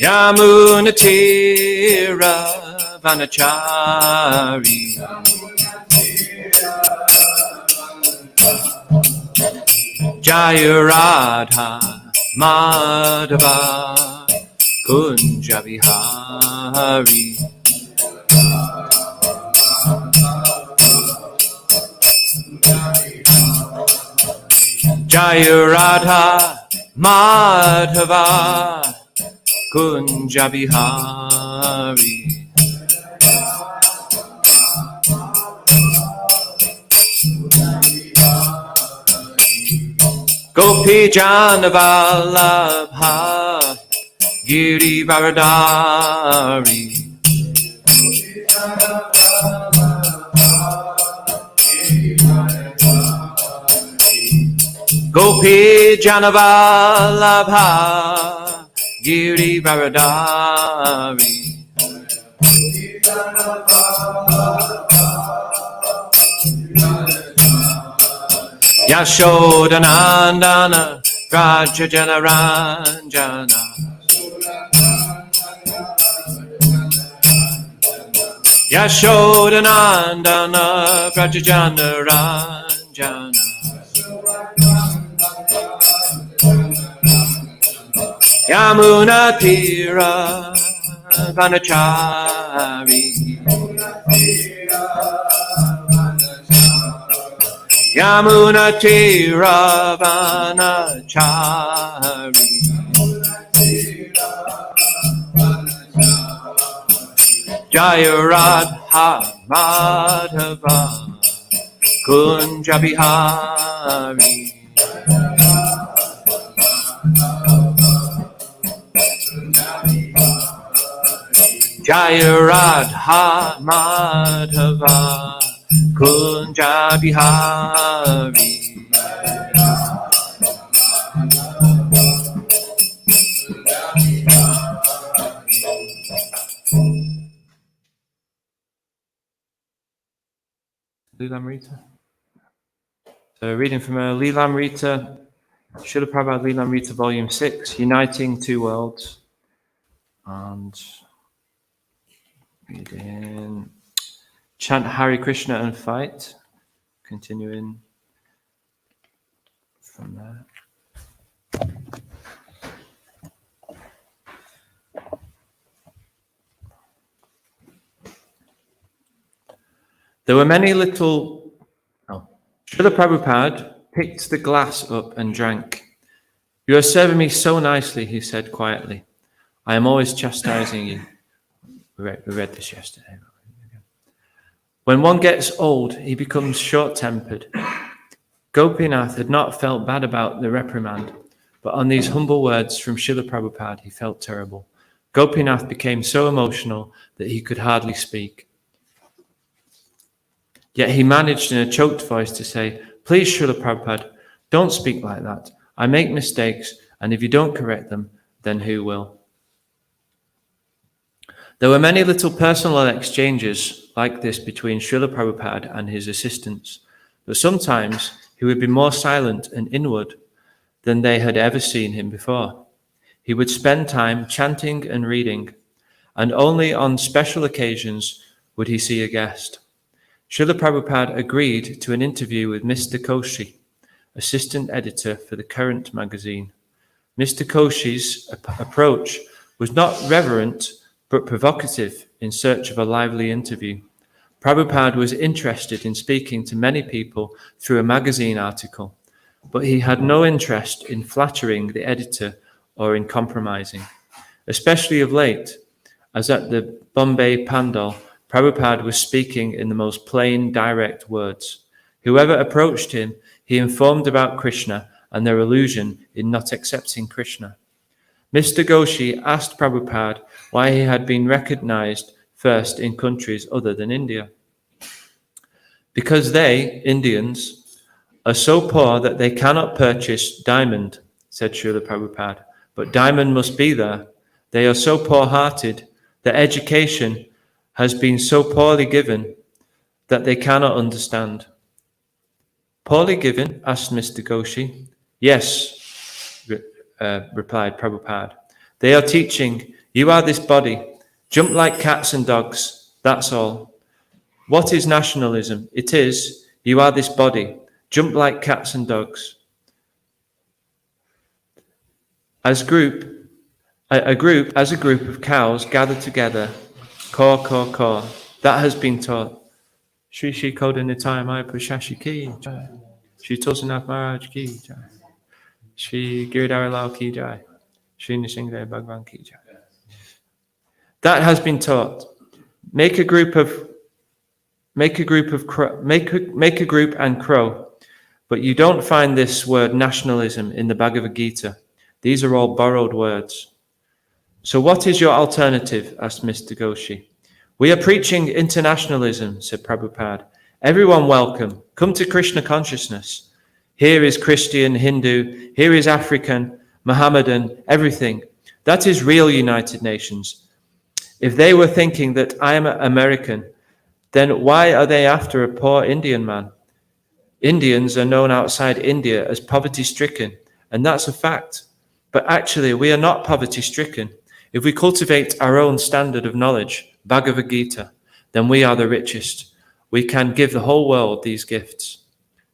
Yamunatira Vanachari Jaya Radha Madhava Kunja Vihari Jaya Radha Madhava Kunja Vihari Gopi Janavalabha Giri Varadari Gopi Janavalabha Giri Varadari Yashodanandana Raja Janaranjana Yashodanandana Raja Janaranjana Yamuna Tira Vanachari Yamuna Tira Vanachari Jaya Radha Madhava Kunja Vihari Jaya Radha Madhava Kunja Vihari Lilamrita. So reading from Lilamrita, Srila Prabhupada Lilamrita Volume 6, Uniting Two Worlds. And reading Chant Hare Krishna and Fight, continuing from there. There were many little... Srila Prabhupada picked the glass up and drank. "You are serving me so nicely," he said quietly. "I am always chastising you." We read this yesterday. When one gets old, he becomes short-tempered. Gopinath had not felt bad about the reprimand, but on these humble words from Srila Prabhupada, he felt terrible. Gopinath became so emotional that he could hardly speak. Yet he managed in a choked voice to say, "Please, Srila Prabhupada, don't speak like that. I make mistakes, and if you don't correct them, then who will?" There were many little personal exchanges like this between Srila Prabhupada and his assistants, but sometimes he would be more silent and inward than they had ever seen him before. He would spend time chanting and reading, and only on special occasions would he see a guest. Srila Prabhupada agreed to an interview with Mr. Koshi, assistant editor for the Current magazine. Mr. Koshi's approach was not reverent but provocative in search of a lively interview. Prabhupada was interested in speaking to many people through a magazine article, but he had no interest in flattering the editor or in compromising, especially of late, as at the Bombay Pandal, Prabhupada was speaking in the most plain, direct words. Whoever approached him, he informed about Krishna and their illusion in not accepting Krishna. Mr. Goshi asked Prabhupada why he had been recognized first in countries other than India. "Because they, Indians, are so poor that they cannot purchase diamond," said Srila Prabhupada. "But diamond must be there. They are so poor-hearted. Their education has been so poorly given that they cannot understand." "Poorly given?" asked Mr. Goshi. "Yes," replied Prabhupada. They are teaching, you are this body. Jump like cats and dogs. That's all. What is nationalism? It is, you are this body. Jump like cats and dogs. As a group of cows gathered together, caw, caw, caw. That has been taught. Shri Shri Koda Nitai Maya Prashashi Ki Jai. Shri Tulsinath Maharaj Ki Jai. Shri Giridhara Lal Ki Jai. Shri Nishingadev Bhagavan Ki Jai. That has been taught. Make a group and crow. But you don't find this word nationalism in the Bhagavad Gita. These are all borrowed words. So what is your alternative? Asked Mr. Goshi. We are preaching internationalism, said Prabhupada. Everyone welcome. Come to Krishna consciousness. Here is Christian, Hindu. Here is African, Mohammedan, everything. That is real United Nations. If they were thinking that I am American, then why are they after a poor Indian man? Indians are known outside India as poverty-stricken, and that's a fact. But actually, we are not poverty-stricken. If we cultivate our own standard of knowledge, Bhagavad Gita, then we are the richest. We can give the whole world these gifts.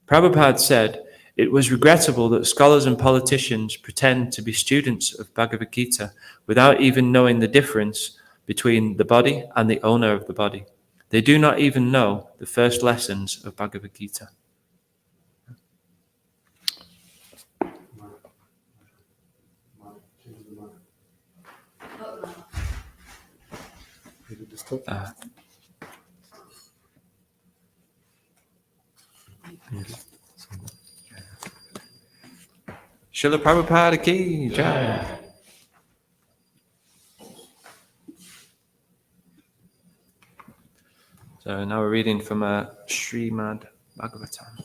Prabhupada said, it was regrettable that scholars and politicians pretend to be students of Bhagavad Gita without even knowing the difference between the body and the owner of the body. They do not even know the first lessons of Bhagavad Gita. Srila Prabhupada Ki Jai. So now we're reading from Srimad Bhagavatam.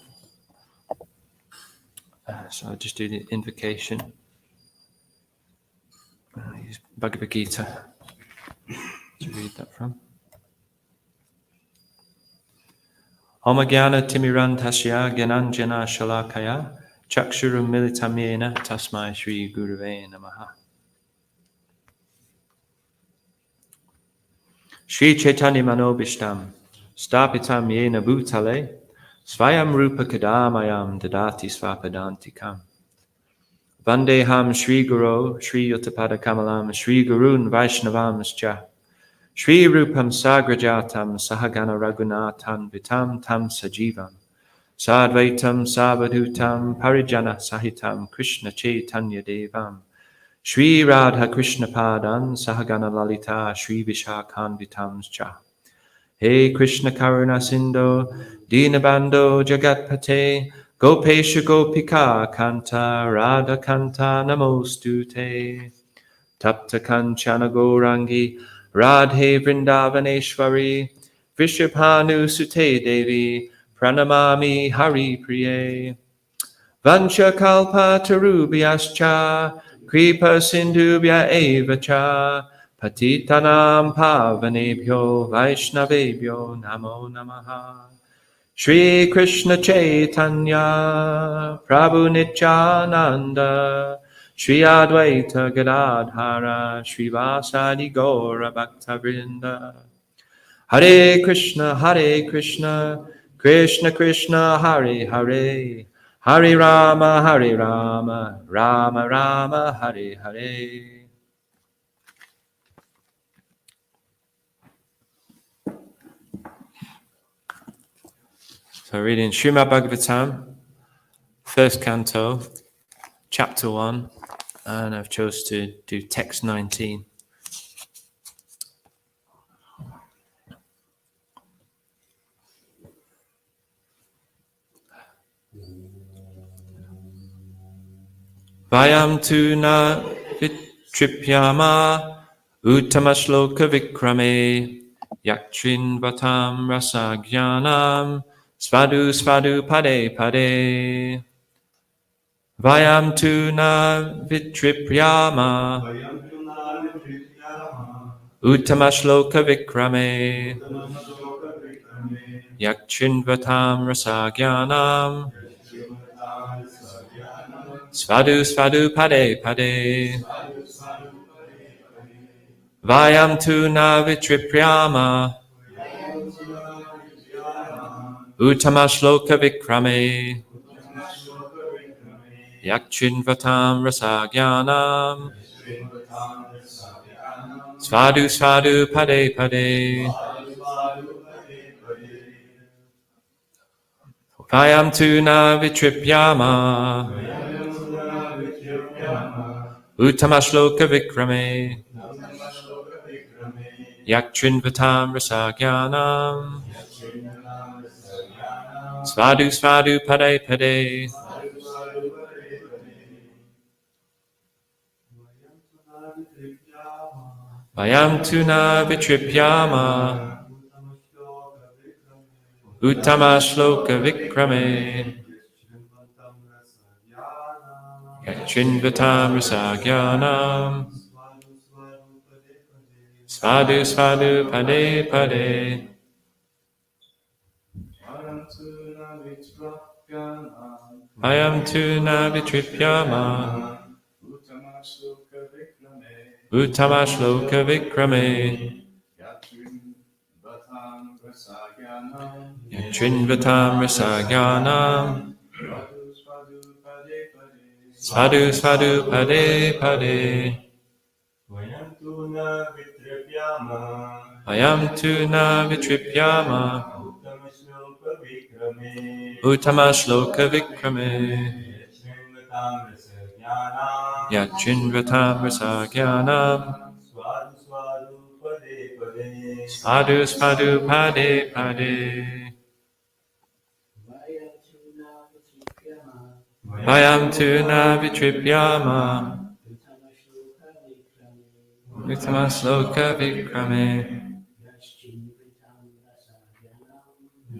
So I'll just do the invocation. Use Bhagavad Gita to read that from. Om Jnana Timirantasya Gyananjana Shalakaya Chakshurum Militamena Tasmai Shri Gurave Namaha. Shri Chaitanya Manobishtam Stapitam Yena Bhutale Svayam Rupa Kadamayam Dadati Svapadantikam Vandeham Shri Guru Shri Uttapada Kamalam Shri Gurun Vaishnavamscha Shri Rupam Sagrajatam Sahagana Raghunathan Vitam Tam Sajivam Sadvaitam Savadhutam Parijana Sahitam Krishna Chaitanya Devam Shri Radha Krishna Padan Sahagana Lalita Shri Vishakhan Vitamscha Hey Krishna Karuna Sindhu Dinabando Jagatpate Gopesha Gopika Kanta Radha Kanta Namostute Tapta Kanchana Gourangi Radhe Vrindavaneshwari Vishwabhanu Sute Devi Pranamami Hari Priye Vancha Kalpa Tarubhyascha Kripa Sindhubhya Evacha Patitanam Pavanebhyo Vaishnavebhyo Namo Namaha Shri Krishna Chaitanya Prabhu Nityananda Shri Advaita Gadadhara Shri Vasadi Gaura Bhakta Vrinda Hare Krishna Krishna Krishna Hare Hare Hare Rama Rama Rama Hare Hare. So reading Srimad Bhagavatam, first canto, chapter 1, and I've chose to do text 19. Vayam tu na vitripyama uttamashloka vikrame yaktrin vatam rasa jnanam svadu svadu pade pade. Vayam tu na vitripyama uttamashloka vikrame yaktrin vatam rasa jnanam Svadhu svadhu pade pade. Vayam tu na vitripyama. Uttama shloka vikrame. Yakchinvatam rasagyanam. Svadhu svadhu pade pade. Vayam tu na vitripyama. Uttama shloka vikrame. Yakchinvatam rasagyanam. Svadhu svadhu pade pade. Vayam tu na vitripyama. Uttama shloka vikrame. Yachinvatam rasagyanam. Svadhu svadhu pade pade. Vayam tu na vitripyama. Uttama shloka vikrame. Yachinvatam rasagyanam. Svadhu svadhu pade pade. Vayam tu na vitripyama. Uttama shloka vikrame. Yachinvatam rasagyanam. Svadhu svadhu pade pade. Vayam tu na vitripyama. Uttama shloka vikrame.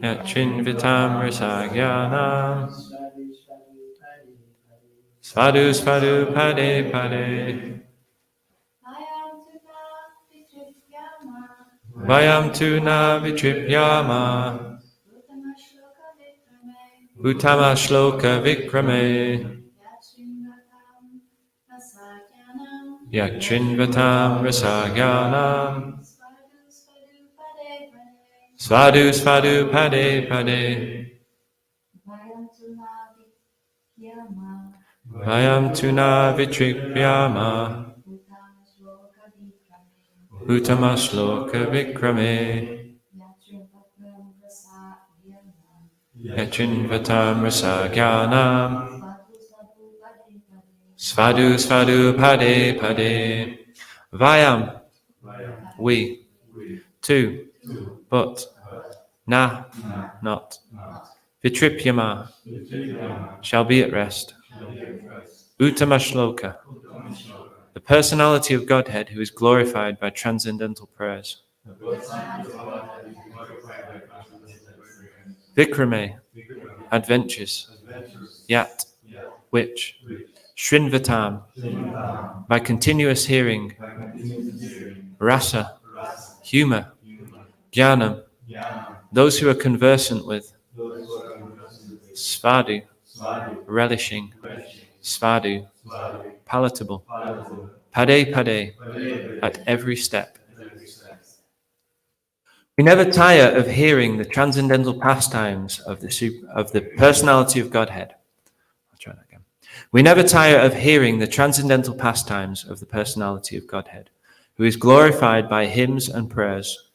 Yachinvatam rasagyanam. Svadhu svadhu pade pade. Vayam tu na vitripyama. Uttama shloka vikrame. Yachinvatam rasagyanam. Svadhu svadhu pade pade. Vayam tu na vitripyama. Uttama shloka vikrame. Yachinvatam rasagyanam. Svadhu svadhu pade pade. Vayam, we. Tu, but. Na, not. Vitripyama, shall be at rest. Uttama shloka, the personality of Godhead who is glorified by transcendental prayers. Vikrame, adventures. Yat, which. Srinvatam, by continuous hearing. Rasa, humor. Jnanam, those who are conversant with. Svadhu, relishing. Svadhu, palatable. Pade pade, at every step. We never tire of hearing the transcendental pastimes of the personality of Godhead. I'll try that again. We never tire of hearing the transcendental pastimes of the personality of Godhead, who is glorified by hymns and prayers.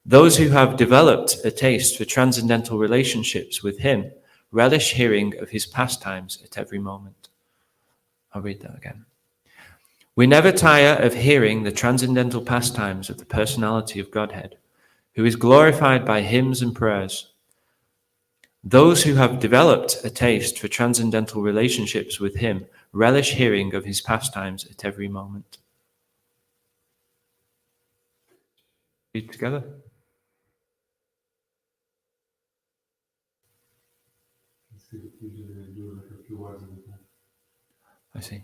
Those who have developed a taste for transcendental relationships with him relish hearing of his pastimes at every moment. I'll read that again. We never tire of hearing the transcendental pastimes of the personality of Godhead, who is glorified by hymns and prayers. Those who have developed a taste for transcendental relationships with him relish hearing of his pastimes at every moment. Read together. I see.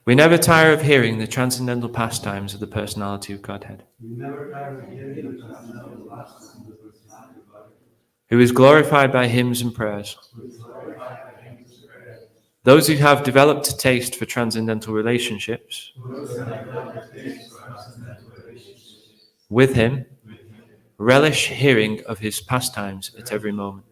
We never tire of hearing the transcendental pastimes of the personality of Godhead, who is glorified by hymns and prayers. Those who have developed a taste for transcendental relationships with him relish hearing of his pastimes at every moment.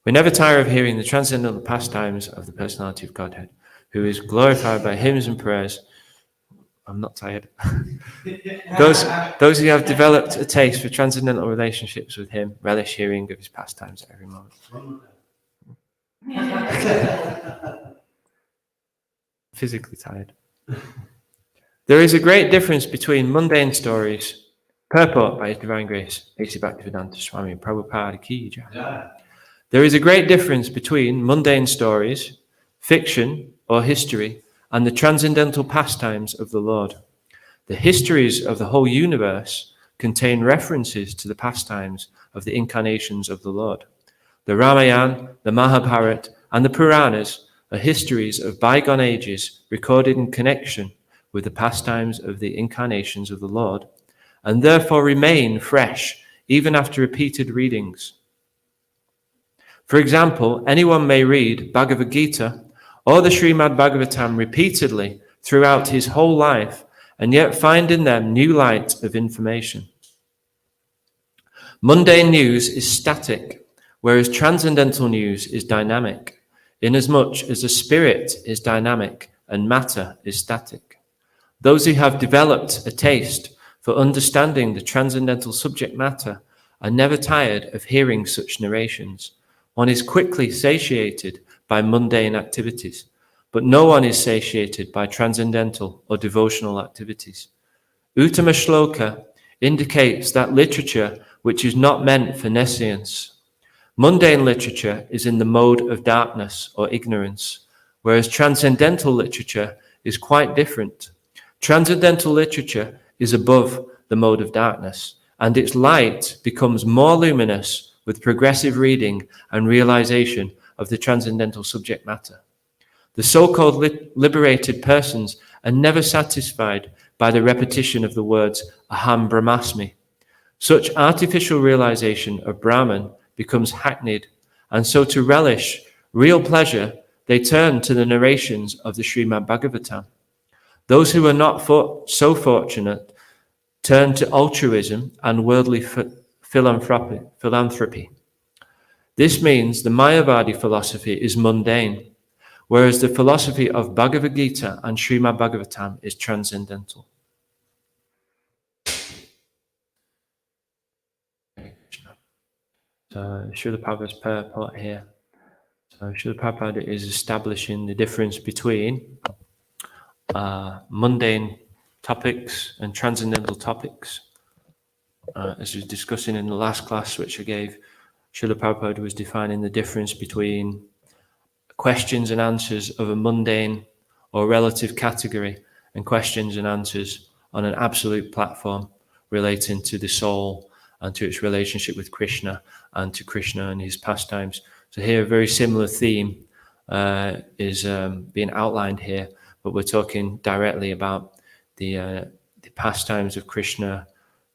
We never tire of hearing the transcendental pastimes of the personality of Godhead, who is glorified by hymns and prayers. I'm not tired. Those who have developed a taste for transcendental relationships with him relish hearing of his pastimes at every moment. Physically tired. There is a great difference between mundane stories, purport by His Divine Grace, A.C. Bhaktivedanta Swami Prabhupada Ki Jai. There is a great difference between mundane stories, fiction or history, and the transcendental pastimes of the Lord. The histories of the whole universe contain references to the pastimes of the incarnations of the Lord. The Ramayana, the Mahabharata, and the Puranas are histories of bygone ages recorded in connection with the pastimes of the incarnations of the Lord, and therefore remain fresh even after repeated readings. For example, anyone may read Bhagavad Gita or the Srimad Bhagavatam repeatedly throughout his whole life and yet find in them new light of information. Mundane news is static, whereas transcendental news is dynamic, inasmuch as the spirit is dynamic and matter is static. Those who have developed a taste for understanding the transcendental subject matter are never tired of hearing such narrations. One is quickly satiated by mundane activities, but no one is satiated by transcendental or devotional activities. Uttama Shloka indicates that literature which is not meant for nescience. Mundane literature is in the mode of darkness or ignorance, whereas transcendental literature is quite different. Transcendental literature is above the mode of darkness, and its light becomes more luminous with progressive reading and realization of the transcendental subject matter. The so-called liberated persons are never satisfied by the repetition of the words Aham Brahmasmi. Such artificial realization of Brahman becomes hackneyed, and so to relish real pleasure, they turn to the narrations of the Srimad Bhagavatam. Those who are not so fortunate turn to altruism and worldly philanthropy. This means the Mayavadi philosophy is mundane, whereas the philosophy of Bhagavad Gita and Srimad Bhagavatam is transcendental. So Srila Prabhupada's purport here. So Srila Prabhupada is establishing the difference between mundane topics and transcendental topics. As we were discussing in the last class which I gave, Srila Prabhupada was defining the difference between questions and answers of a mundane or relative category and questions and answers on an absolute platform relating to the soul and to its relationship with Krishna and to Krishna and his pastimes. So here a very similar theme is being outlined here, but we're talking directly about the pastimes of Krishna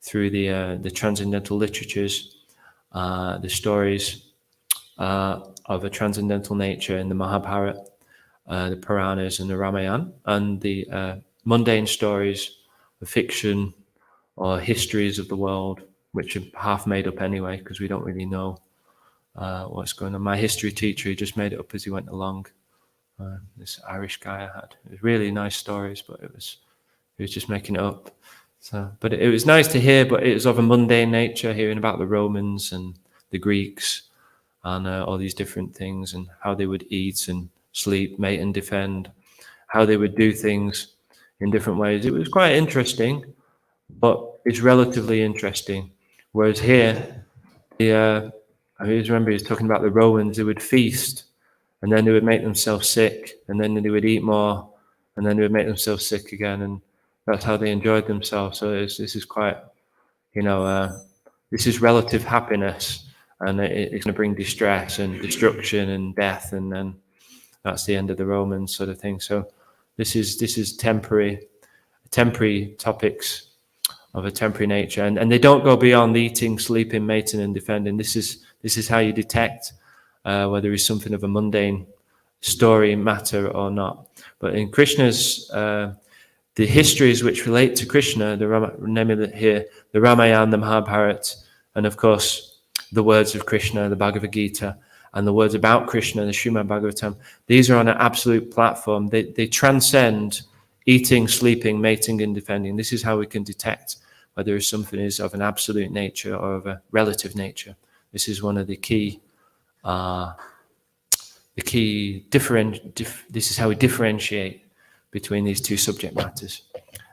through the transcendental literatures, the stories of a transcendental nature in the Mahabharata, the Puranas and the Ramayana, and the mundane stories of fiction or histories of the world, which are half made up anyway, because we don't really know what's going on. My history teacher, he just made it up as he went along. This Irish guy I had. It was really nice stories, but he was just making it up. So, but it was nice to hear, but it was of a mundane nature, hearing about the Romans and the Greeks and all these different things and how they would eat and sleep, mate and defend, how they would do things in different ways. It was quite interesting, but it's relatively interesting. Whereas here, I always remember he was talking about the Romans, they would feast and then they would make themselves sick and then they would eat more and then they would make themselves sick again, and that's how they enjoyed themselves. So this is quite, this is relative happiness, and it's going to bring distress and destruction and death, and then that's the end of the Romans sort of thing. So this is temporary topics of a temporary nature, and they don't go beyond eating, sleeping, mating, and defending. This This is how you detect whether it's something of a mundane story, matter or not. But in Krishna's, the histories which relate to Krishna, namely here, the Ramayana, the Mahabharata, and of course, the words of Krishna, the Bhagavad Gita, and the words about Krishna, the Srimad Bhagavatam, these are on an absolute platform. They transcend eating, sleeping, mating, and defending. This is how we can detect whether something is of an absolute nature or of a relative nature. This is one of the key this is how we differentiate between these two subject matters.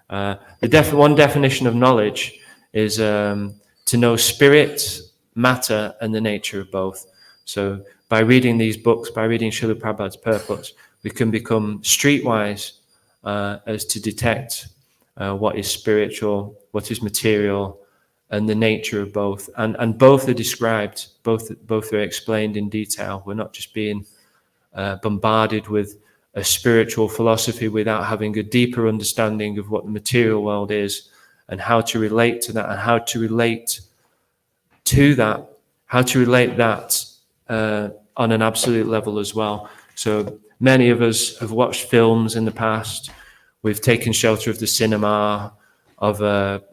One definition of knowledge is to know spirit, matter, and the nature of both. So by reading these books, by reading Srila Prabhupada's purports, we can become streetwise as to detect what is spiritual, what is material, and the nature of both. And both are described, both are explained in detail. We're not just being bombarded with a spiritual philosophy without having a deeper understanding of what the material world is and how to relate to that, and how to relate that on an absolute level as well. So many of us have watched films in the past. We've taken shelter of the cinema, of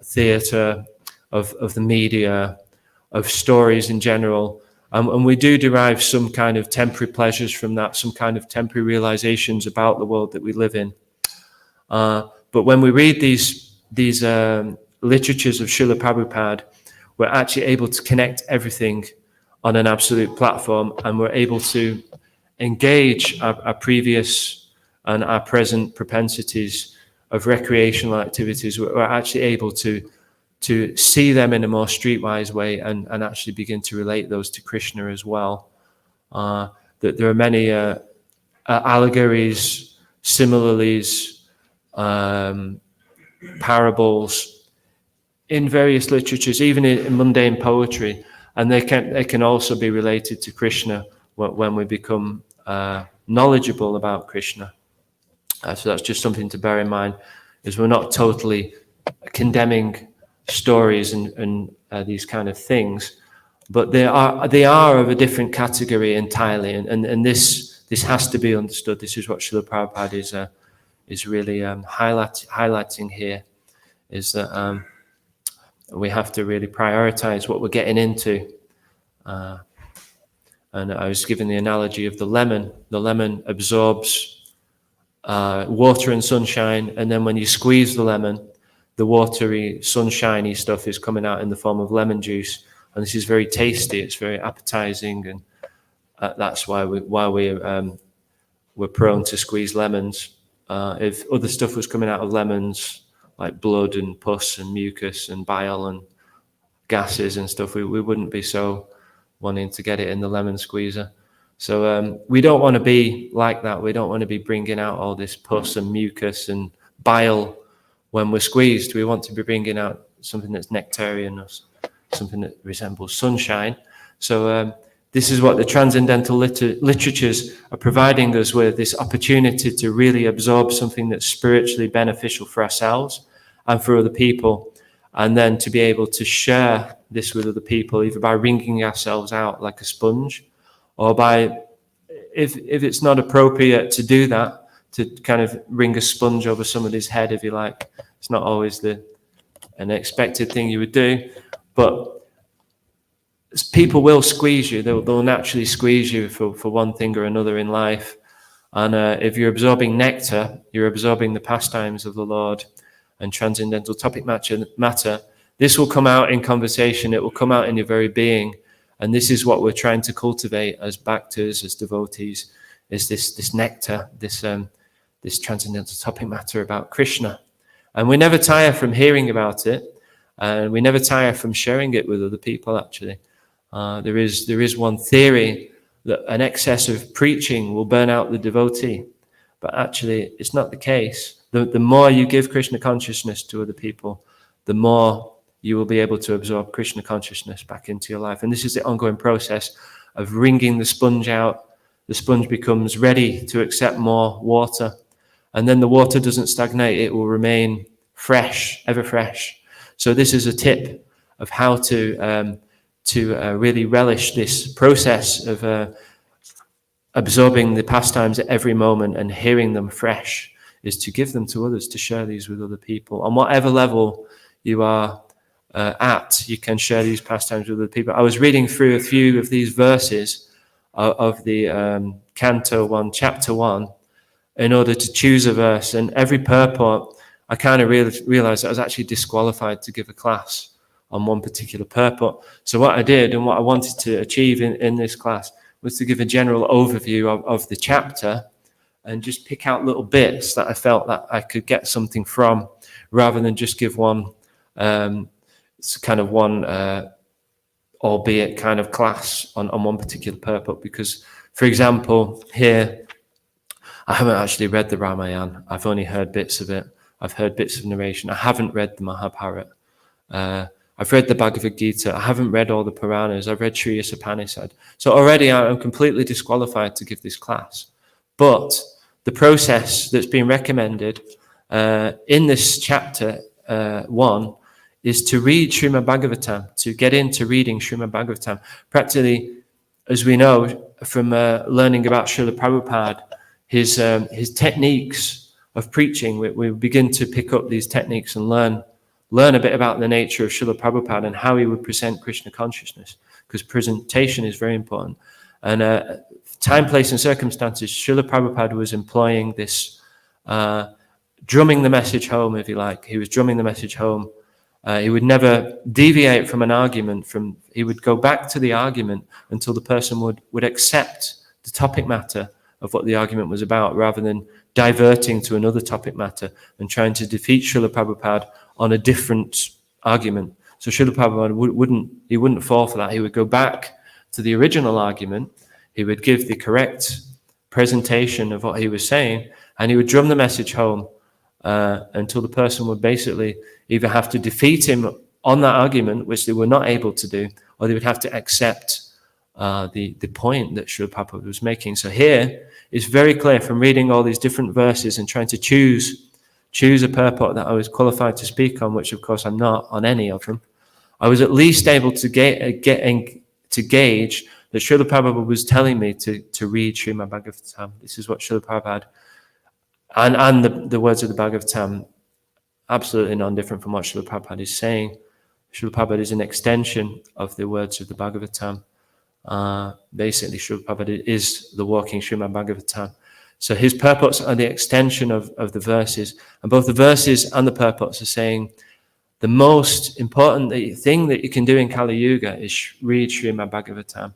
theatre, of the media, of stories in general. And we do derive some kind of temporary pleasures from that, some kind of temporary realizations about the world that we live in. But when we read these literatures of Srila Prabhupada, we're actually able to connect everything on an absolute platform, and we're able to engage our previous and our present propensities of recreational activities. We're actually able to see them in a more streetwise way and actually begin to relate those to Krishna as well. That there are many allegories, similes, parables in various literatures, even in mundane poetry, and they can also be related to Krishna when we become knowledgeable about Krishna. So that's just something to bear in mind, is we're not totally condemning stories and these kind of things, but they are of a different category entirely, and this has to be understood. This is what Srila Prabhupada is really highlighting here, is that we have to really prioritize what we're getting into. And I was given the analogy of the lemon. The lemon absorbs water and sunshine, and then when you squeeze the lemon, the watery, sunshiny stuff is coming out in the form of lemon juice, and this is very tasty. It's very appetizing, and that's why we're prone to squeeze lemons. If other stuff was coming out of lemons, like blood and pus and mucus and bile and gases and stuff, we wouldn't be so wanting to get it in the lemon squeezer. So we don't want to be like that. We don't want to be bringing out all this pus and mucus and bile when we're squeezed. We want to be bringing out something that's nectarian, or something that resembles sunshine. So this is what the transcendental literatures are providing us with, this opportunity to really absorb something that's spiritually beneficial for ourselves and for other people, and then to be able to share this with other people, either by wringing ourselves out like a sponge, or by, if it's not appropriate to do that, to kind of wring a sponge over somebody's head, if you like. It's not always an expected thing you would do, but people will squeeze you. They'll naturally squeeze you for one thing or another in life. And if you're absorbing nectar, you're absorbing the pastimes of the Lord and transcendental topic matter. This will come out in conversation. It will come out in your very being. And this is what we're trying to cultivate as bhaktas, as devotees, is this nectar, this transcendental topic matter about Krishna. And we never tire from hearing about it, and we never tire from sharing it with other people, actually. There is one theory that an excess of preaching will burn out the devotee, but actually it's not the case. The more you give Krishna consciousness to other people, the more you will be able to absorb Krishna consciousness back into your life. And this is the ongoing process of wringing the sponge out. The sponge becomes ready to accept more water. And then the water doesn't stagnate. It will remain fresh, ever fresh. So this is a tip of how to really relish this process of absorbing the pastimes at every moment and hearing them fresh, is to give them to others, to share these with other people. On whatever level you are at, you can share these pastimes with other people. I was reading through a few of these verses of the Canto 1, Chapter 1, in order to choose a verse. And every purport, I kind of realized that I was actually disqualified to give a class on one particular purport. So what I did and what I wanted to achieve in this class was to give a general overview of the chapter and just pick out little bits that I felt that I could get something from, rather than just give one albeit kind of class on one particular purport. Because, for example, here, I haven't actually read the Ramayana. I've only heard bits of it. I've heard bits of narration. I haven't read the Mahabharata. I've read the Bhagavad Gita. I haven't read all the Puranas. I've read Sri Upanishad. So already I'm completely disqualified to give this class. But the process that's been recommended in this chapter 1 is to read Srimad Bhagavatam, to get into reading Srimad Bhagavatam. Practically, as we know from learning about Srila Prabhupada, his techniques of preaching, we begin to pick up these techniques and learn a bit about the nature of Srila Prabhupada and how he would present Krishna consciousness, because presentation is very important. And time, place, and circumstances, Srila Prabhupada was employing this drumming the message home, if you like. He was drumming the message home. He would never deviate from an argument. He would go back to the argument until the person would accept the topic matter of what the argument was about, rather than diverting to another topic matter and trying to defeat Srila Prabhupada on a different argument. So Srila Prabhupada wouldn't fall for that. He would go back to the original argument. He would give the correct presentation of what he was saying, and he would drum the message home until the person would basically either have to defeat him on that argument, which they were not able to do, or they would have to accept the point that Srila Prabhupada was making. So here it's very clear from reading all these different verses and trying to choose a purport that I was qualified to speak on, which of course I'm not on any of them. I was at least able to gauge that Srila Prabhupada was telling me to read Srimad Bhagavatam. This is what Srila Prabhupada, and the words of the Bhagavatam, absolutely non-different from what Srila Prabhupada is saying. Srila Prabhupada is an extension of the words of the Bhagavatam. Basically, Srila Prabhupada is the walking Srimad Bhagavatam. So his purports are the extension of the verses. And both the verses and the purports are saying the most important thing that you can do in Kali Yuga is read Srimad Bhagavatam.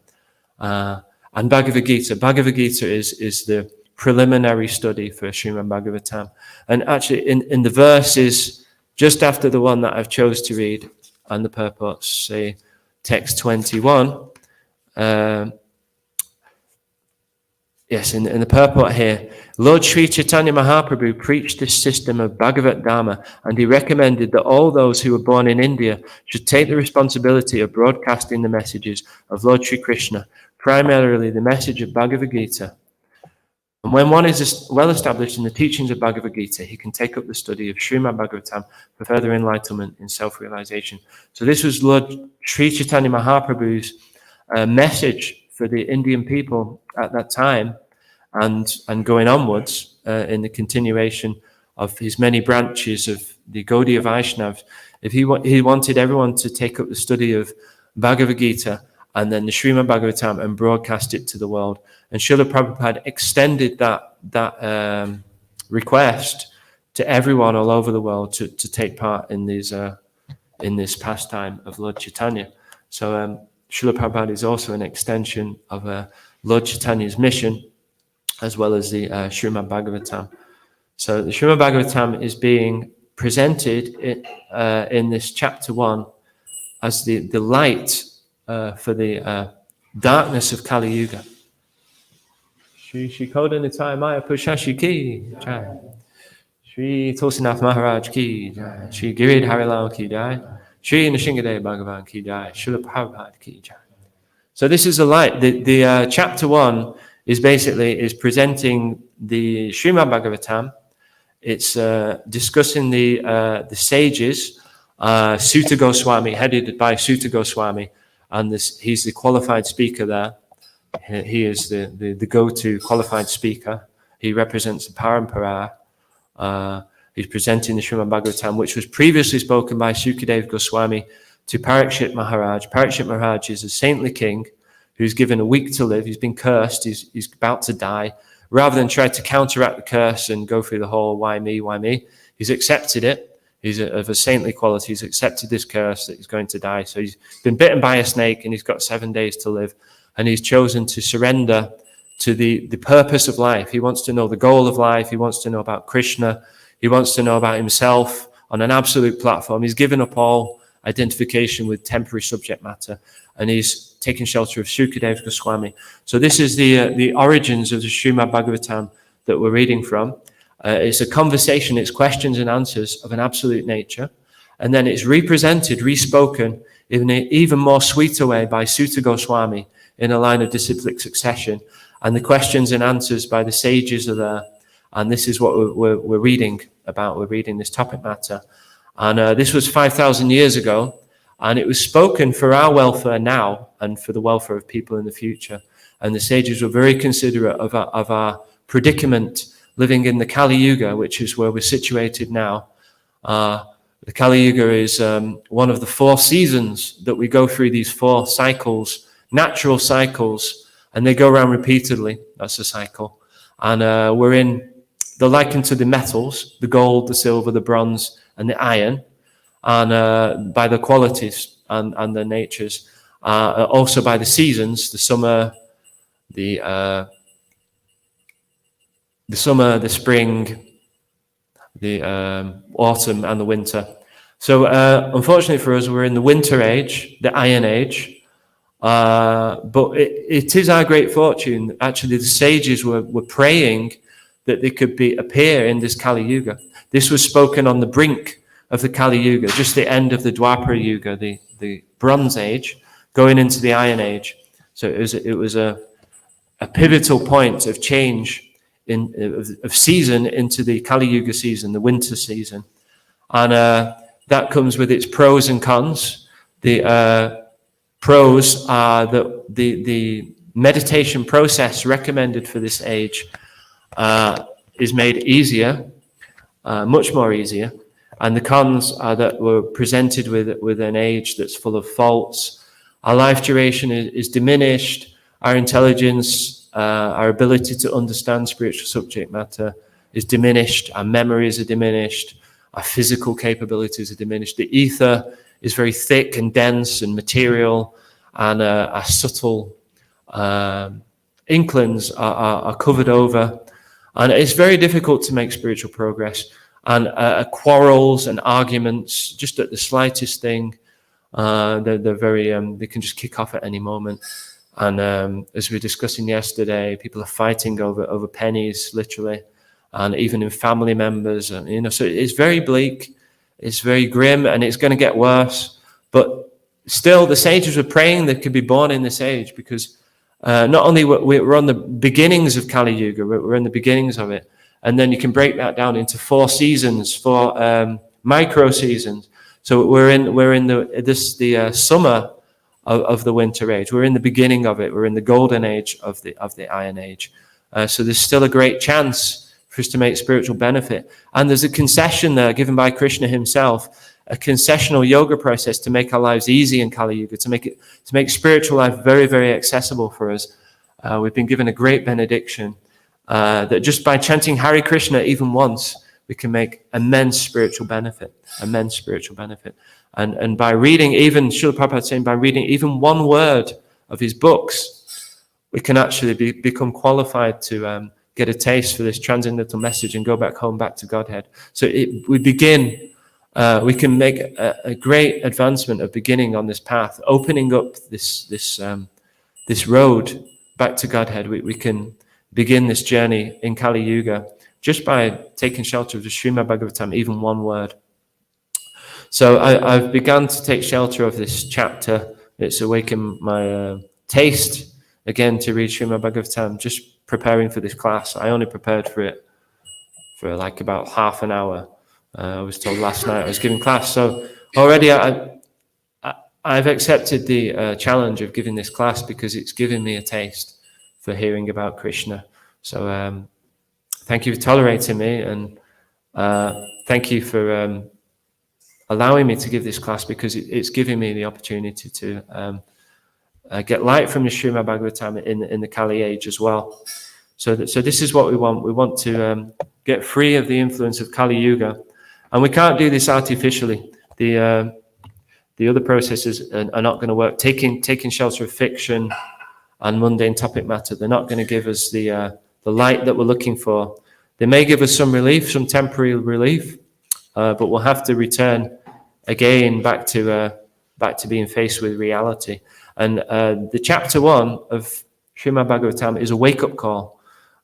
And Bhagavad Gita. Bhagavad Gita is the preliminary study for Srimad Bhagavatam. And actually, in the verses just after the one that I've chose to read, and the purports, say text 21, yes, in the purport here, Lord Sri Chaitanya Mahaprabhu preached this system of Bhagavad Dharma, and he recommended that all those who were born in India should take the responsibility of broadcasting the messages of Lord Sri Krishna, primarily the message of Bhagavad Gita. And when one is well established in the teachings of Bhagavad Gita, he can take up the study of Srimad Bhagavatam for further enlightenment in self-realization. So this was Lord Sri Chaitanya Mahaprabhu's message for the Indian people at that time, and going onwards in the continuation of his many branches of the Gaudiya Vaishnavas. If he wanted everyone to take up the study of Bhagavad Gita and then the Srimad Bhagavatam and broadcast it to the world. And Srila Prabhupada extended that request to everyone all over the world to take part in this pastime of Lord Chaitanya. So Srila Prabhupada is also an extension of Lord Chaitanya's mission, as well as the Srimad Bhagavatam. So the Srimad Bhagavatam is being presented in this chapter 1 as the light for the darkness of Kali Yuga. Shri Shikoda Nitai Maya Pushashi Ki Jai. Shri Tosinath Maharaj Ki Jai. Shri Girid Harilal Ki Jai. Shri Nrsimhadev Bhagavan Ki Jai. Srila Prabhupada Ki Jai. So this is the light. The chapter 1 is presenting the Srimad Bhagavatam. It's discussing the sages, Sutta Goswami, headed by Sutta Goswami, and he's the qualified speaker there. He is the go-to qualified speaker. He represents the Parampara. He's presenting the Srimad Bhagavatam, which was previously spoken by Sukadeva Goswami to Parikshit Maharaj. Parikshit Maharaj is a saintly king who's given a week to live. He's been cursed. He's about to die. Rather than try to counteract the curse and go through the whole why me, he's accepted it. He's of a saintly quality. He's accepted this curse that he's going to die. So he's been bitten by a snake and he's got 7 days to live. And he's chosen to surrender to the purpose of life. He wants to know the goal of life. He wants to know about Krishna. He wants to know about himself on an absolute platform. He's given up all identification with temporary subject matter, and he's taken shelter of Sukadeva Goswami. So this is the origins of the Srimad Bhagavatam that we're reading from. It's a conversation, it's questions and answers of an absolute nature, and then it's represented, respoken in an even more sweeter way by Suta Goswami in a line of disciplic succession, and the questions and answers by the sages are there. And this is what we're reading about. We're reading this topic matter. And this was 5,000 years ago. And it was spoken for our welfare now and for the welfare of people in the future. And the sages were very considerate of our predicament living in the Kali Yuga, which is where we're situated now. The Kali Yuga is one of the 4 seasons that we go through, these 4 cycles, natural cycles, and they go around repeatedly. That's a cycle. And they're likened to the metals, the gold, the silver, the bronze, and the iron, and by the qualities and the natures. Also by the seasons, the summer, the spring, the autumn, and the winter. So unfortunately for us, we're in the winter age, the iron age. But it is our great fortune. Actually, the sages were praying that they could appear in this Kali Yuga. This was spoken on the brink of the Kali Yuga, just the end of the Dwapara Yuga, the Bronze Age, going into the Iron Age. So it was a pivotal point of change of season into the Kali Yuga season, the winter season. And that comes with its pros and cons. The pros are that the meditation process recommended for this age is made easier, much more easier. And the cons are that we're presented with an age that's full of faults. Our life duration is diminished. Our intelligence, our ability to understand spiritual subject matter is diminished. Our memories are diminished. Our physical capabilities are diminished. The ether is very thick and dense and material, and our subtle inklings are covered over. And it's very difficult to make spiritual progress. And quarrels and arguments, just at the slightest thing, they're very, they can just kick off at any moment. And as we were discussing yesterday, people are fighting over pennies, literally, and even in family members. And, so it's very bleak, it's very grim, and it's going to get worse. But still, the sages were praying they could be born in this age, because not only we're on the beginnings of Kali Yuga, we're in the beginnings of it, and then you can break that down into 4 seasons, 4 micro seasons. So we're in the summer of the winter age. We're in the beginning of it. We're in the golden age of the Iron Age. So there's still a great chance for us to make spiritual benefit. And there's a concession there given by Krishna himself, a concessional yoga process to make our lives easy in Kali Yuga, to make spiritual life very, very accessible for us. We've been given a great benediction that just by chanting Hare Krishna even once, we can make immense spiritual benefit. And by reading, even Srila Prabhupada saying, by reading even one word of his books, we can actually become qualified to get a taste for this transcendental message and go back home, back to Godhead. So we can make a great advancement of beginning on this path, opening up this road back to Godhead. We can begin this journey in Kali Yuga just by taking shelter of the Srimad Bhagavatam, even one word. So I've begun to take shelter of this chapter. It's awakened my taste again to read Srimad Bhagavatam, just preparing for this class. I only prepared for it for like about half an hour. I was told last night I was giving class. So already I've accepted the challenge of giving this class because it's given me a taste for hearing about Krishna. So thank you for tolerating me, and thank you for allowing me to give this class, because it's giving me the opportunity to get light from the Srimad Bhagavatam in the Kali age as well. So this is what we want. We want to get free of the influence of Kali Yuga, and we can't do this artificially. The other processes are not going to work. Taking shelter of fiction and mundane topic matter, they're not going to give us the light that we're looking for. They may give us some relief, some temporary relief, but we'll have to return again back to being faced with reality. And the chapter 1 of Srimad Bhagavatam is a wake-up call.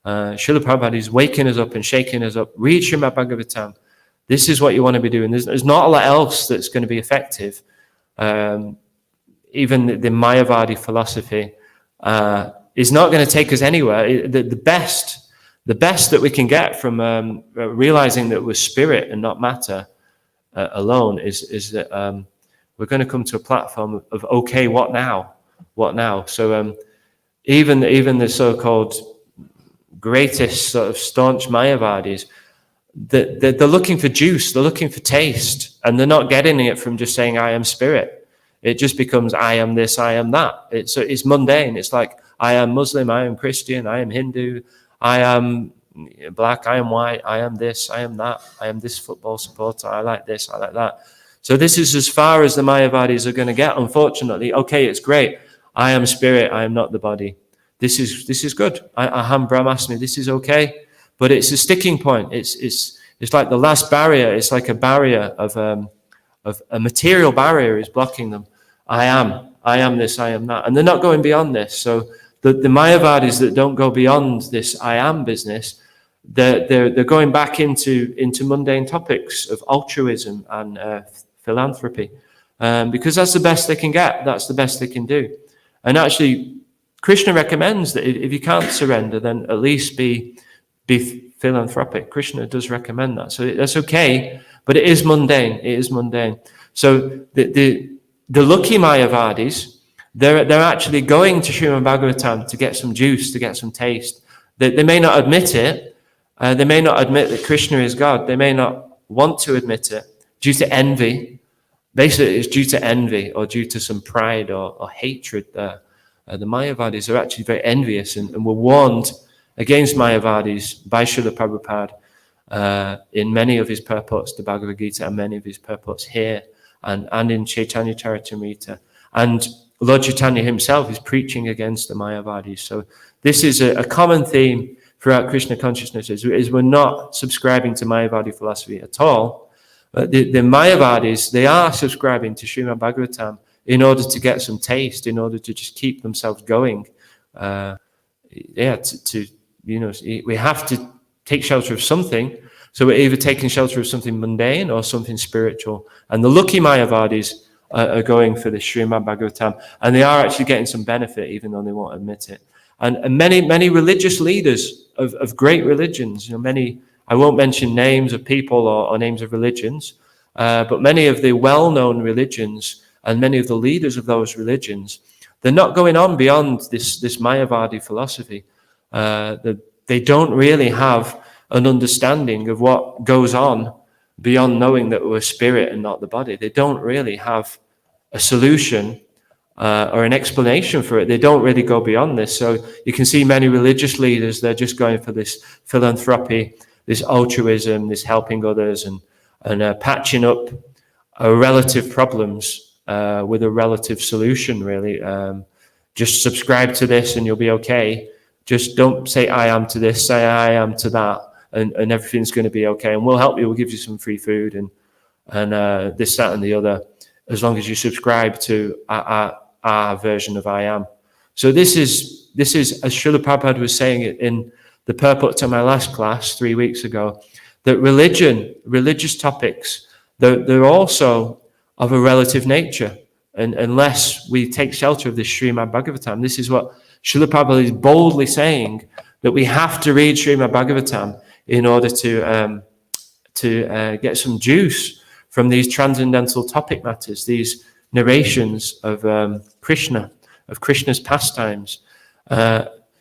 Srila Prabhupada is waking us up and shaking us up. Read Srimad Bhagavatam. This is what you want to be doing. There's not a lot else that's going to be effective. Even the Mayavadi philosophy is not going to take us anywhere. The best that we can get from realizing that we're spirit and not matter alone is that we're going to come to a platform of okay, what now? What now? So even the so-called greatest sort of staunch Mayavadis, they're looking for juice, they're looking for taste, and they're not getting it from just saying I am spirit. It just becomes I am this, I am that. It's mundane. It's like I am Muslim, I am Christian, I am Hindu, I am black, I am white, I am this, I am that, I am this football supporter, I like this, I like that. So this is as far as the Mayavadis are going to get, unfortunately. Okay, it's great. I am spirit, I am not the body. This is good. Aham Brahmasmi, this is okay. But it's a sticking point. It's like the last barrier. It's like a barrier of a material barrier is blocking them. I am this, I am that. And they're not going beyond this. So the Mayavadis that don't go beyond this I am business, they're going back into mundane topics of altruism and philanthropy, because that's the best they can get. That's the best they can do. And actually, Krishna recommends that if you can't surrender, then at least be philanthropic. Krishna does recommend that. So that's okay, but it is mundane. It is mundane. So the lucky Mayavadis, they're actually going to Srimad Bhagavatam to get some juice, to get some taste. They may not admit it. They may not admit that Krishna is God. They may not want to admit it due to envy. Basically, it's due to envy or due to some pride or hatred there. The Mayavadis are actually very envious and were warned against Mayavadis by Srila Prabhupada in many of his purports to Bhagavad Gita and many of his purports here and in Chaitanya Charitamrita. And Lord Chaitanya himself is preaching against the Mayavadis. So this is a common theme throughout Krishna consciousness, is we're not subscribing to Mayavadi philosophy at all. But the Mayavadis, they are subscribing to Srimad Bhagavatam in order to get some taste, in order to just keep themselves going. We have to take shelter of something. So we're either taking shelter of something mundane or something spiritual. And the lucky Mayavadis are going for the Srimad Bhagavatam, and they are actually getting some benefit, even though they won't admit it. And many religious leaders of great religions, many, I won't mention names of people or names of religions, but many of the well-known religions and many of the leaders of those religions, they're not going on beyond this Mayavadi philosophy. They don't really have an understanding of what goes on beyond knowing that we're spirit and not the body. They don't really have a solution or an explanation for it. They don't really go beyond this. So you can see many religious leaders, they're just going for this philanthropy, this altruism, this helping others, and patching up relative problems with a relative solution, really. Just subscribe to this and you'll be okay. Just don't say I am to this, say I am to that, and everything's going to be okay. And we'll help you, we'll give you some free food and this, that, and the other, as long as you subscribe to our version of I am. So this is, as Srila Prabhupada was saying it in the purport to my last class 3 weeks ago, that religious topics, they're also of a relative nature. And unless we take shelter of this Srimad Bhagavatam, this is what Srila Prabhupada is boldly saying, that we have to read Srimad Bhagavatam in order to get some juice from these transcendental topic matters, these narrations of Krishna, of Krishna's pastimes.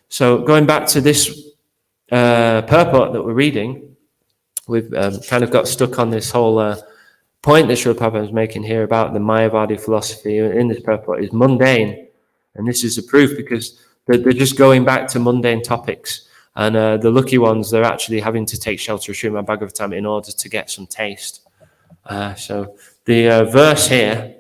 So going back to this purport that we're reading, we've kind of got stuck on this whole point that Srila Prabhupada is making here about the Mayavadi philosophy in this purport is mundane. And this is a proof because they're just going back to mundane topics. And the lucky ones, they're actually having to take shelter of Srimad Bhagavatam in order to get some taste. So the verse here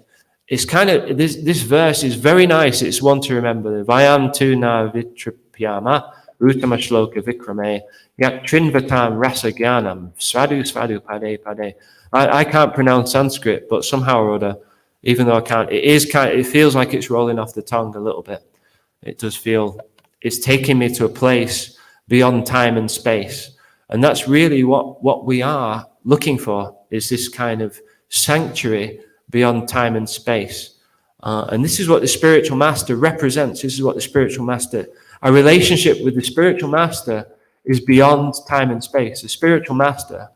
is kind of, this verse is very nice. It's one to remember. Vayam tu na vitripyama uttama shloka vikrame yat trinvatam rasa gyanam svadu svadu pade pade. I can't pronounce Sanskrit, but somehow or other, even though I can't, it feels like it's rolling off the tongue a little bit. It does feel, it's taking me to a place beyond time and space. And that's really what we are looking for, is this kind of sanctuary beyond time and space. And this is what the spiritual master represents. This is what the spiritual master, our relationship with the spiritual master is beyond time and space. The spiritual master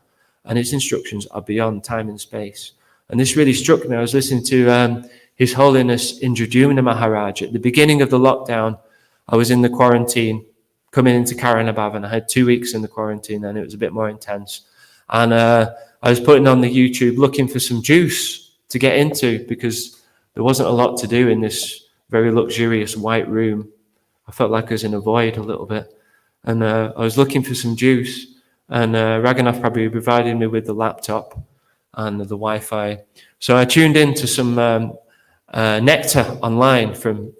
and his instructions are beyond time and space. And this really struck me. I was listening to His Holiness Indradyumna Maharaj. At the beginning of the lockdown, I was in the quarantine, coming into Karanabhav, and I had 2 weeks in the quarantine, and it was a bit more intense. And I was putting on the YouTube looking for some juice to get into because there wasn't a lot to do in this very luxurious white room. I felt like I was in a void a little bit. And I was looking for some juice, and Raghunath Prabhu provided me with the laptop and the Wi-Fi. So I tuned into some nectar online from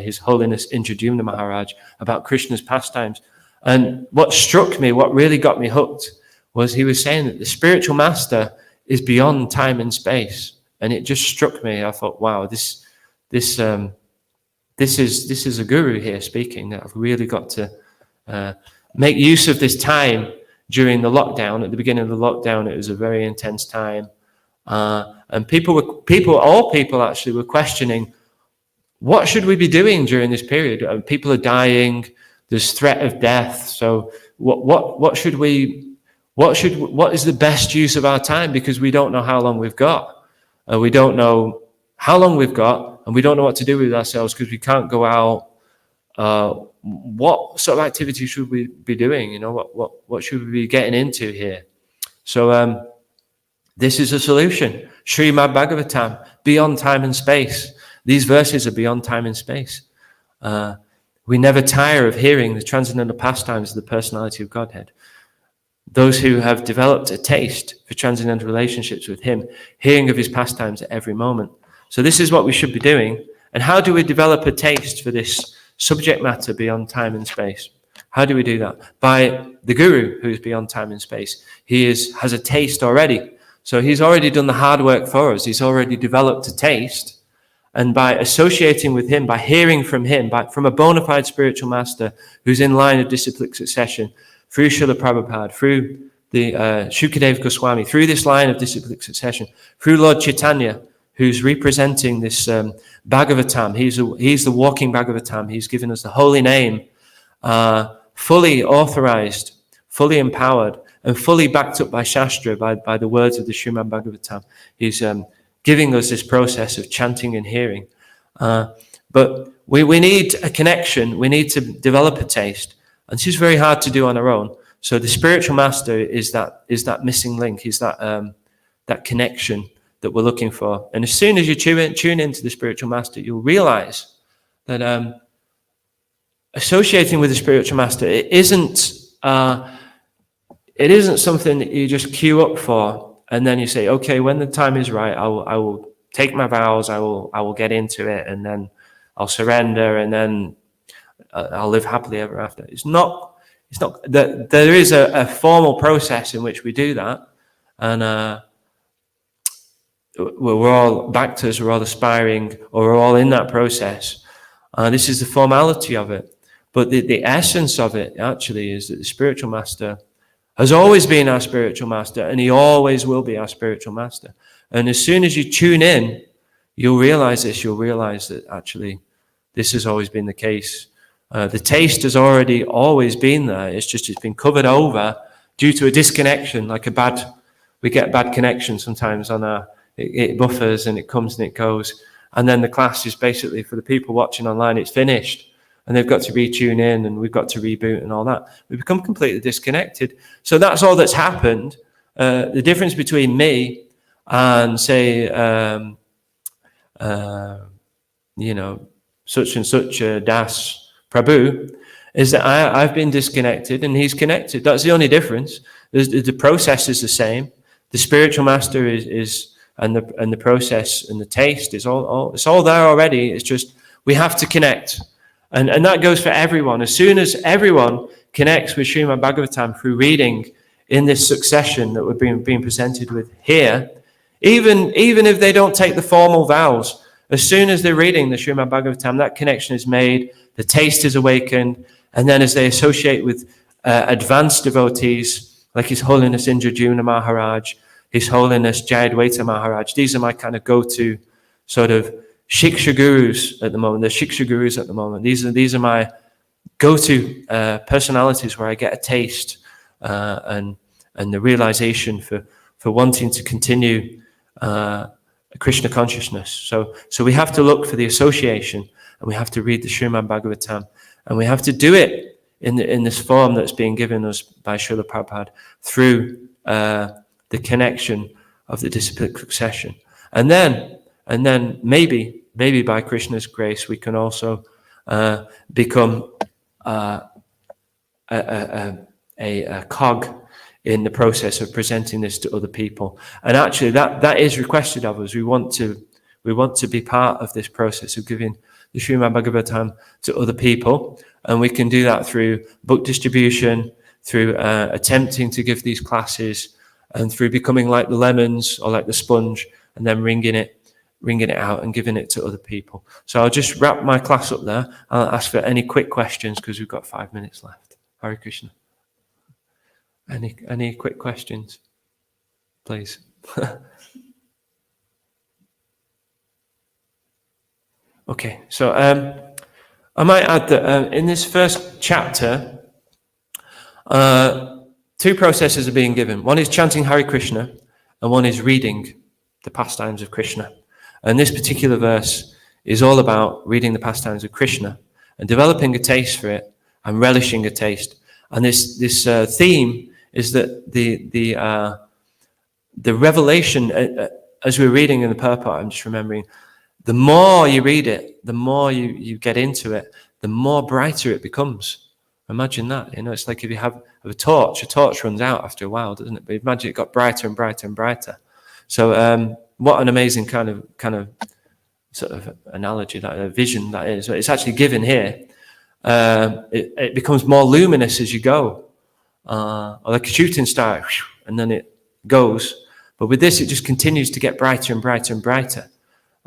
His Holiness Indradyumna Maharaj about Krishna's pastimes. And what struck me, what really got me hooked, was he was saying that the spiritual master is beyond time and space. And it just struck me. I thought, wow, this is a guru here speaking, that I've really got to make use of this time during the lockdown. At the beginning of the lockdown, it was a very intense time. And all people actually were questioning, what should we be doing during this period? People are dying. There's threat of death. So what is the best use of our time? Because we don't know how long we've got. We don't know how long we've got, and we don't know what to do with ourselves because we can't go out. What sort of activity should we be doing? You know, what should we be getting into here? So this is a solution. Srimad Bhagavatam, beyond time and space. These verses are beyond time and space. We never tire of hearing the transcendental pastimes of the personality of Godhead. Those who have developed a taste for transcendental relationships with him, hearing of his pastimes at every moment. So this is what we should be doing. And how do we develop a taste for this subject matter beyond time and space? How do we do that? By the guru, who is beyond time and space. He has a taste already. So he's already done the hard work for us. He's already developed a taste. And by associating with him, by hearing from him, from a bona fide spiritual master who's in line of disciplic succession, through Srila Prabhupada, through the Shukadeva Goswami, through this line of disciplic succession, through Lord Chaitanya, who's representing this Bhagavatam. He's the walking Bhagavatam. He's given us the holy name, fully authorized, fully empowered, and fully backed up by Shastra, by the words of the Srimad Bhagavatam. He's giving us this process of chanting and hearing. But we need a connection. We need to develop a taste. And this is very hard to do on our own. So the spiritual master is that missing link, is that connection that we're looking for. And as soon as you tune into the spiritual master, you'll realize that associating with the spiritual master, it isn't something that you just queue up for and then you say, okay, when the time is right, I will take my vows, I will get into it, and then I'll surrender, and then I'll live happily ever after. It's not that there is a formal process in which we do that, and we're all Bhaktas, we're all aspiring, or we're all in that process. This is the formality of it. But the essence of it actually is that the spiritual master has always been our spiritual master, and he always will be our spiritual master. And as soon as you tune in, you'll realize this. You'll realize that actually this has always been the case. The taste has always been there. It's been covered over due to a disconnection, we get bad connection sometimes it buffers and it comes and it goes. And then the class is basically, for the people watching online, it's finished. And they've got to retune in and we've got to reboot and all that. We become completely disconnected. So that's all that's happened. The difference between me and, say, such and such Das Prabhu, is that I've been disconnected and he's connected. That's the only difference. The process is the same. The spiritual master is and the process and the taste is it's all there already. It's just we have to connect. And that goes for everyone. As soon as everyone connects with Srimad Bhagavatam through reading in this succession that we're being presented with here, even if they don't take the formal vows, as soon as they're reading the Srimad Bhagavatam, that connection is made, the taste is awakened, and then as they associate with advanced devotees, like His Holiness Indradyumna Maharaj, His Holiness Jayadvaita Maharaj, these are my kind of go-to sort of Shiksha gurus at the moment. They're Shiksha gurus at the moment. These are my go-to personalities where I get a taste and the realization for wanting to continue Krishna consciousness. So we have to look for the association, and we have to read the Srimad Bhagavatam, and we have to do it in this form that's being given us by Srila Prabhupada through the connection of the disciplic succession. And then maybe by Krishna's grace, we can also become a cog in the process of presenting this to other people. And actually, that is requested of us. We want to be part of this process of giving the Srimad Bhagavatam to other people, and we can do that through book distribution, through attempting to give these classes, and through becoming like the lemons or like the sponge, and then wringing it out and giving it to other people. So I'll just wrap my class up there. I'll ask for any quick questions because we've got 5 minutes left. Hare Krishna. Any quick questions, please? Okay, so I might add that in this first chapter, 2 processes are being given. One is chanting Hare Krishna, and one is reading the pastimes of Krishna. And this particular verse is all about reading the pastimes of Krishna and developing a taste for it and relishing a taste. And this theme is that the revelation, as we're reading in the purport, I'm just remembering, the more you read it, the more you get into it, the more brighter it becomes. Imagine that. It's like if you have a torch runs out after a while, doesn't it? But imagine it got brighter and brighter and brighter. So what an amazing kind of sort of analogy, that a vision that is. It's actually given here. It becomes more luminous as you go, or like a shooting star, and then it goes. But with this, it just continues to get brighter and brighter and brighter.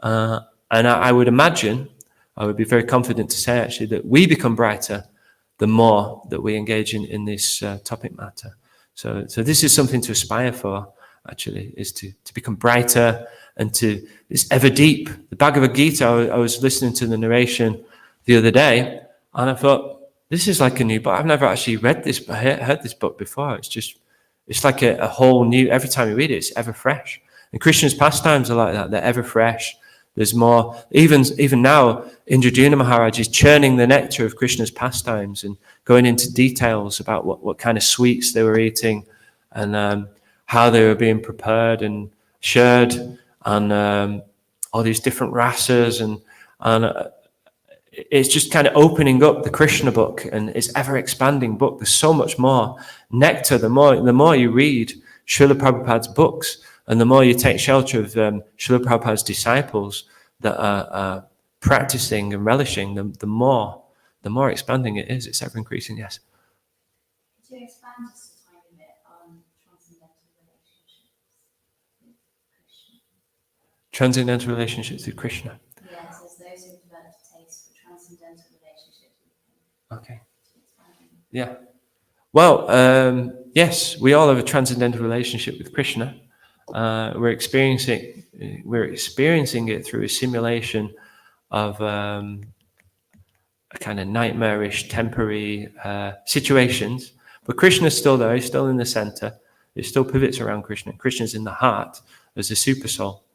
And I would imagine, I would be very confident to say actually that we become brighter the more that we engage in this topic matter. So this is something to aspire for, actually, is to become brighter and to it's ever deep. The Bhagavad Gita, I was listening to the narration the other day, and I thought, this is like a new book. I've never actually heard this book before. It's like a whole new, every time you read it, it's ever fresh. And Krishna's pastimes are like that. They're ever fresh. There's more. Even now, Indradyumna Maharaj is churning the nectar of Krishna's pastimes and going into details about what kind of sweets they were eating and how they were being prepared and shared, and all these different rasas, and it's just kind of opening up the Krishna book, and it's ever expanding book. There's so much more nectar. The more you read Srila Prabhupada's books, and the more you take shelter of Srila Prabhupada's disciples that are practicing and relishing, the more expanding it is. It's ever increasing. Yes. Could you expand just a tiny bit on transcendental relationships with Krishna? Transcendental relationships with Krishna. Yes, as those who develop a taste for transcendental relationships with him. Okay. Yeah. Well, yes, we all have a transcendental relationship with Krishna. We're experiencing it through a simulation of a kind of nightmarish, temporary situations. But Krishna's still there. He's still in the center. It still pivots around Krishna. Krishna's in the heart as a super soul.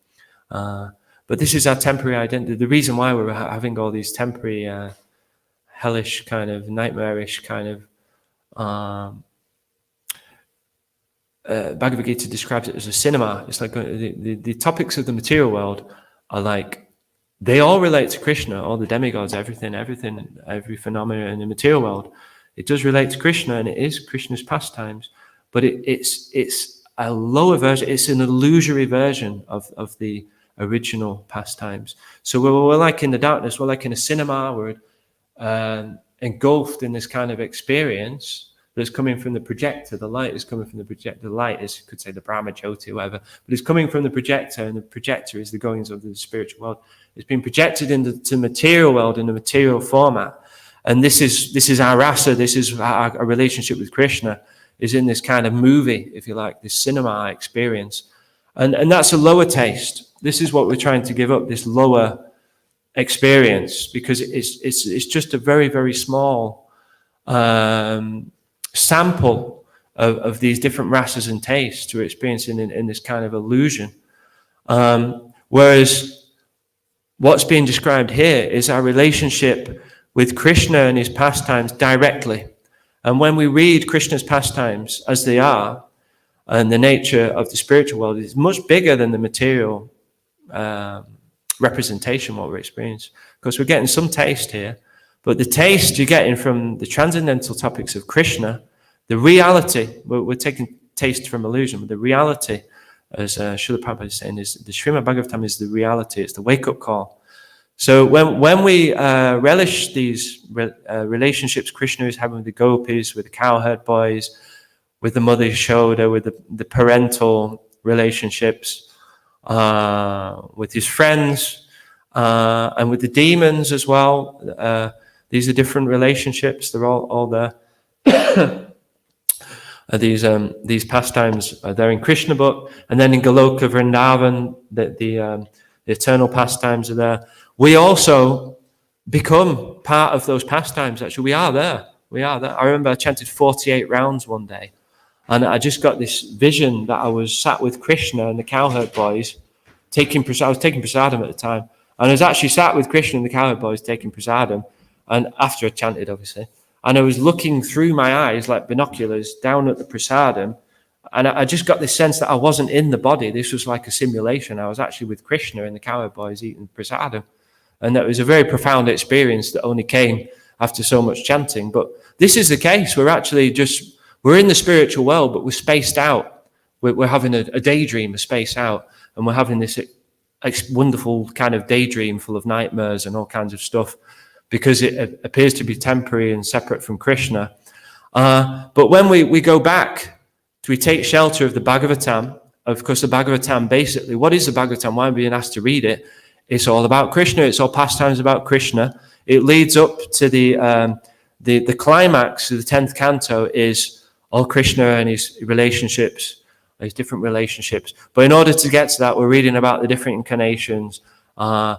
But this is our temporary identity. The reason why we're having all these temporary, hellish kind of, nightmarish kind of, Bhagavad Gita describes it as a cinema. It's like the topics of the material world are like, they all relate to Krishna, all the demigods, everything, every phenomenon in the material world. It does relate to Krishna, and it is Krishna's pastimes, but it's a lower version. It's an illusory version of the original pastimes. So we're like in the darkness. We're like in a cinema. We're engulfed in this kind of experience that's coming from the projector. The light is coming from the projector. The light is, you could say, the Brahma Jyoti, whatever, but it's coming from the projector, and the projector is the goings of the spiritual world. It's been projected into the material world in the material format. And this is our rasa, this is our relationship with Krishna, is in this kind of movie, if you like, this cinema experience. And that's a lower taste. This is what we're trying to give up, this lower experience, because it's just a very, very small sample of these different rasas and tastes we're experiencing in this kind of illusion. Whereas what's being described here is our relationship with Krishna and his pastimes directly. And when we read Krishna's pastimes as they are, and the nature of the spiritual world is much bigger than the material representation, what we're experiencing. Because we're getting some taste here, but the taste you're getting from the transcendental topics of Krishna, the reality, we're taking taste from illusion, but the reality, as Srila Prabhupada is saying, is the Srimad Bhagavatam is the reality, it's the wake-up call. So when we relish these relationships Krishna is having with the gopis, with the cowherd boys, with the mother Yashoda, with the parental relationships, with his friends, and with the demons as well. These are different relationships. They're all there. These pastimes are there in Krishna book, and then in Goloka Vrindavan, the eternal pastimes are there. We also become part of those pastimes. Actually, we are there. I remember I chanted 48 rounds one day, and I just got this vision that I was sat with Krishna and the cowherd boys I was taking prasadam at the time, and I was actually sat with Krishna and the cowherd boys taking prasadam, and after I chanted, obviously, and I was looking through my eyes like binoculars down at the prasadam, and I just got this sense that I wasn't in the body. This was like a simulation. I was actually with Krishna and the cowherd boys eating prasadam. And that was a very profound experience that only came after so much chanting. But this is the case. We're in the spiritual world, but we're spaced out. We're having a daydream, a space out. And we're having this wonderful kind of daydream full of nightmares and all kinds of stuff, because it appears to be temporary and separate from Krishna. But when we go back, we take shelter of the Bhagavatam. Of course, the Bhagavatam, basically, what is the Bhagavatam? Why am I being asked to read it? It's all about Krishna. It's all pastimes about Krishna. It leads up to the climax of the 10th canto is all Krishna and his relationships, his different relationships. But in order to get to that, we're reading about the different incarnations, and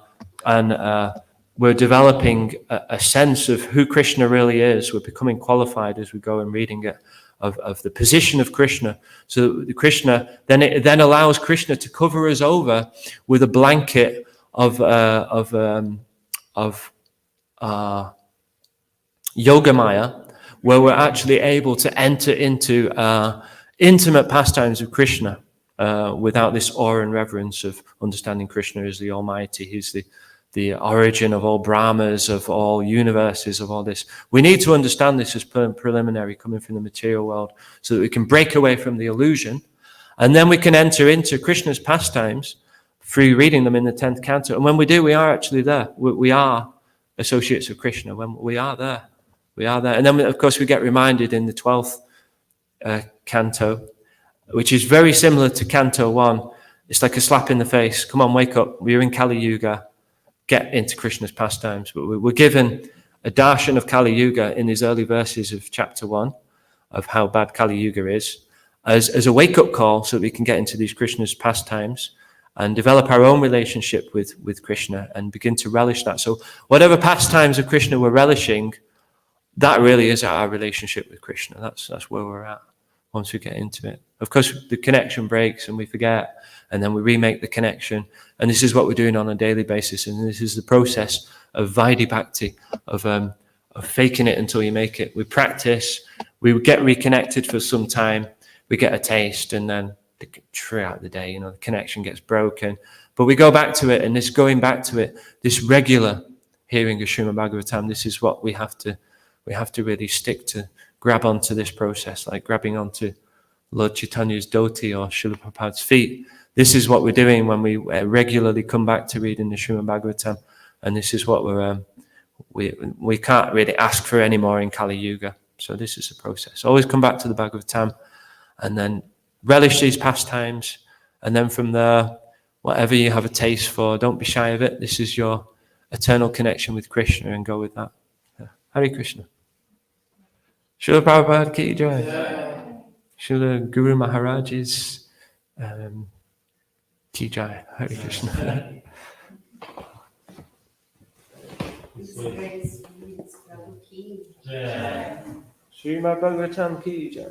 we're developing a sense of who Krishna really is. We're becoming qualified as we go and reading it of the position of Krishna. So the Krishna, it then allows Krishna to cover us over with a blanket of Yogamaya, where we're actually able to enter into intimate pastimes of Krishna without this awe and reverence of understanding Krishna as the Almighty. He's the origin of all Brahmas, of all universes, of all this. We need to understand this as preliminary, coming from the material world, so that we can break away from the illusion, and then we can enter into Krishna's pastimes through reading them in the 10th canto. And when we do, we are actually there. We are associates of Krishna. When we are there. And then, of course, we get reminded in the 12th canto, which is very similar to Canto 1. It's like a slap in the face. Come on, wake up. We're in Kali Yuga. Get into Krishna's pastimes. But we're given a darshan of Kali Yuga in these early verses of chapter 1, of how bad Kali Yuga is, as a wake-up call, so that we can get into these Krishna's pastimes and develop our own relationship with Krishna and begin to relish that. So whatever pastimes of Krishna we're relishing, that really is our relationship with Krishna. That's where we're at. once we get into it. Of course, the connection breaks and we forget, and then we remake the connection. And this is what we're doing on a daily basis. And this is the process of Vaidhi Bhakti, of faking it until you make it. We practice, we get reconnected for some time, we get a taste, and then throughout the day, the connection gets broken. But we go back to it, and this going back to it, this regular hearing of Srimad Bhagavatam, this is what we have to really stick to, grab onto this process, like grabbing onto Lord Chaitanya's dhoti or Srila Prabhupada's feet. This is what we're doing when we regularly come back to reading the Srimad Bhagavatam, and this is what we can't really ask for anymore in Kali Yuga. So this is the process. Always come back to the Bhagavatam, and then relish these pastimes, and then from there, whatever you have a taste for, don't be shy of it. This is your eternal connection with Krishna, and go with that. Hare Krishna. Srila Prabhupada ki jai. Srila Guru Maharaj's ki jai. Hare Krishna. Srimad Bhagavatam ki jai.